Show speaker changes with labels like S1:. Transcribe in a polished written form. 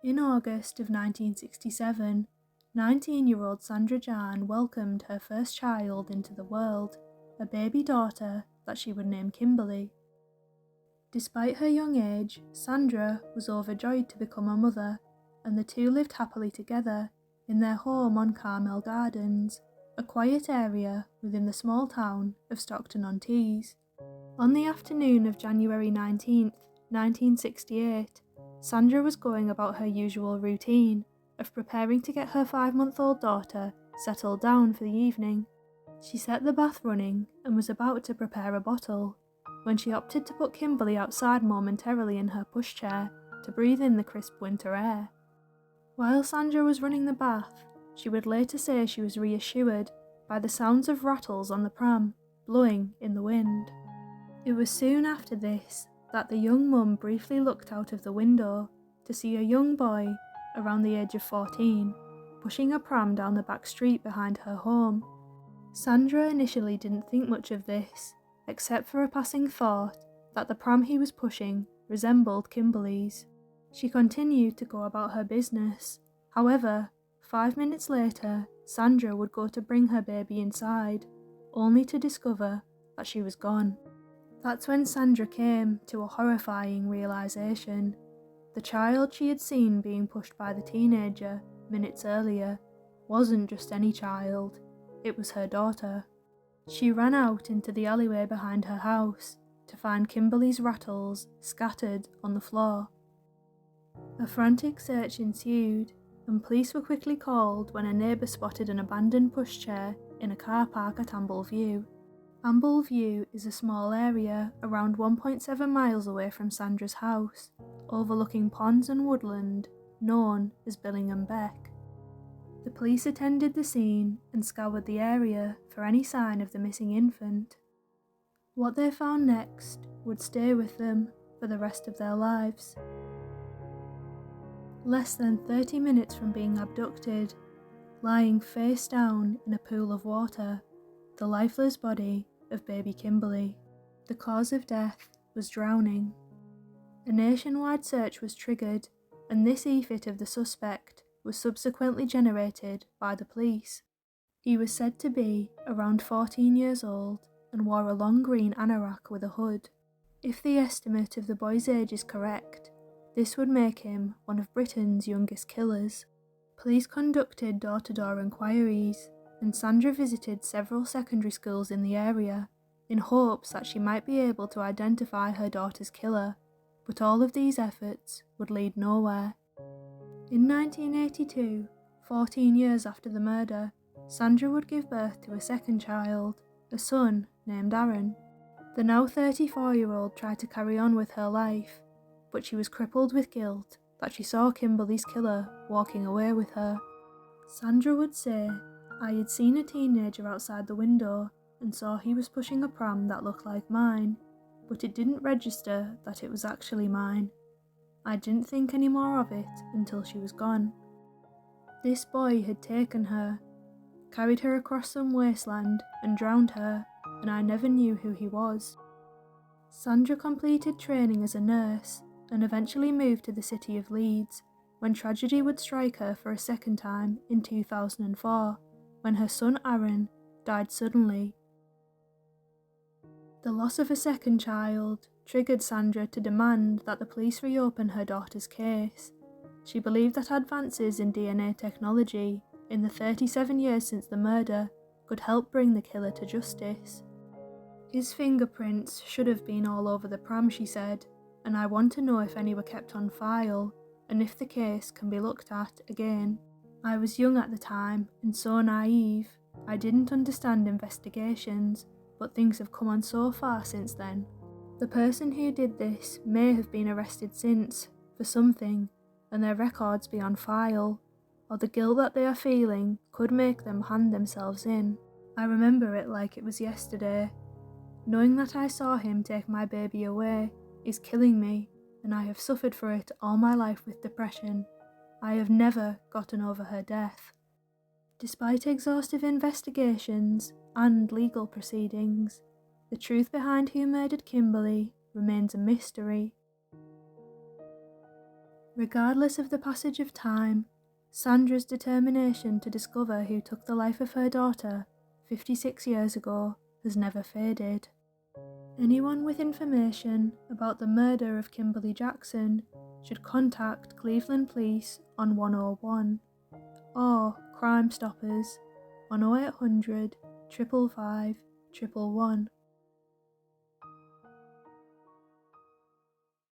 S1: In August of 1967, 19-year-old Sandra Jan welcomed her first child into the world, a baby daughter that she would name Kimberley. Despite her young age, Sandra was overjoyed to become a mother, and the two lived happily together in their home on Carmel Gardens, a quiet area within the small town of Stockton-on-Tees. On the afternoon of January 19th, 1968, Sandra was going about her usual routine of preparing to get her 5-month-old daughter settled down for the evening. She set the bath running and was about to prepare a bottle when she opted to put Kimberley outside momentarily in her pushchair to breathe in the crisp winter air. While Sandra was running the bath, she would later say she was reassured by the sounds of rattles on the pram blowing in the wind. It was soon after this that the young mum briefly looked out of the window to see a young boy around the age of 14 pushing a pram down the back street behind her home. Sandra initially didn't think much of this, except for a passing thought that the pram he was pushing resembled Kimberley's. She continued to go about her business. However, 5 minutes later, Sandra would go to bring her baby inside, only to discover that she was gone. That's when Sandra came to a horrifying realization. The child she had seen being pushed by the teenager minutes earlier wasn't just any child, it was her daughter. She ran out into the alleyway behind her house to find Kimberley's rattles scattered on the floor. A frantic search ensued, and police were quickly called when a neighbour spotted an abandoned pushchair in a car park at Amble View. Amble View is a small area around 1.7 miles away from Sandra's house, overlooking ponds and woodland, known as Billingham Beck. The police attended the scene and scoured the area for any sign of the missing infant. What they found next would stay with them for the rest of their lives. Less than 30 minutes from being abducted, lying face down in a pool of water, the lifeless body of baby Kimberley. The cause of death was drowning. A nationwide search was triggered, and this e-fit of the suspect was subsequently generated by the police. He was said to be around 14 years old and wore a long green anorak with a hood. If the estimate of the boy's age is correct, this would make him one of Britain's youngest killers. Police conducted door-to-door inquiries, and Sandra visited several secondary schools in the area in hopes that she might be able to identify her daughter's killer, but all of these efforts would lead nowhere. In 1982, 14 years after the murder, Sandra would give birth to a second child, a son named Aaron. The now 34-year-old tried to carry on with her life, but she was crippled with guilt that she saw Kimberley's killer walking away with her. Sandra would say, "I had seen a teenager outside the window and saw he was pushing a pram that looked like mine, but it didn't register that it was actually mine. I didn't think any more of it until she was gone. This boy had taken her, carried her across some wasteland and drowned her, and I never knew who he was." Sandra completed training as a nurse and eventually moved to the city of Leeds, when tragedy would strike her for a second time in 2004, when her son Aaron died suddenly. The loss of a second child triggered Sandra to demand that the police reopen her daughter's case. She believed that advances in DNA technology in the 37 years since the murder could help bring the killer to justice. "His fingerprints should have been all over the pram," she said, "and I want to know if any were kept on file, and if the case can be looked at again. I was young at the time and so naive, I didn't understand investigations, but things have come on so far since then. The person who did this may have been arrested since, for something, and their records be on file, or the guilt that they are feeling could make them hand themselves in. I remember it like it was yesterday. Knowing that I saw him take my baby away is killing me, and I have suffered for it all my life with depression. I have never gotten over her death." Despite exhaustive investigations and legal proceedings, the truth behind who murdered Kimberley remains a mystery. Regardless of the passage of time, Sandra's determination to discover who took the life of her daughter 56 years ago has never faded. Anyone with information about the murder of Kimberley Jackson should contact Cleveland Police on 101 or Crime Stoppers on 0800 555 111.